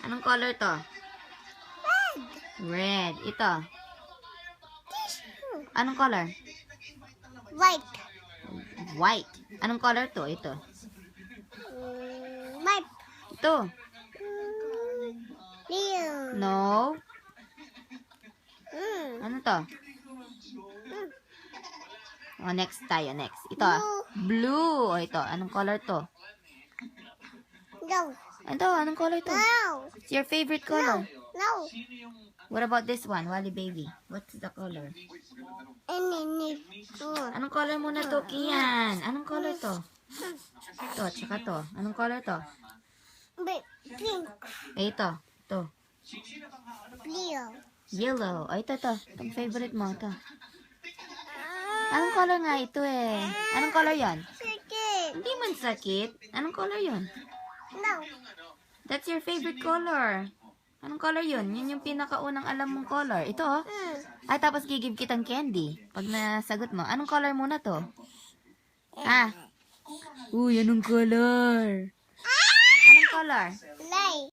Anong color to? Red. Ito. Anong color? White. White. Anong color to? Ito. White. Ito. Blue. No. Ano to? Oh, next tayo. Next. Ito. Blue. O, ito. Anong color to? No. Ito. Anong color to? No. It's your favorite color. No. What about this one? Wally baby. What's the color? Anong color muna to, Kian? Anong color to? Ito, tsaka to. Anong color to? Pink. Eh, ito. Ito. Blue. Yellow. O, ito. Itong favorite mo. Ito. Anong color nga ito eh? Anong color yan? Chicken. Hindi man sakit. Anong color yun? No. That's your favorite color. Anong color yun? Yun yung pinakaunang alam mong color. Ito oh. Ay, tapos gigib kitang candy. Pag nasagot mo. Anong color muna to? Ah. Uy, anong color? Anong color? Light.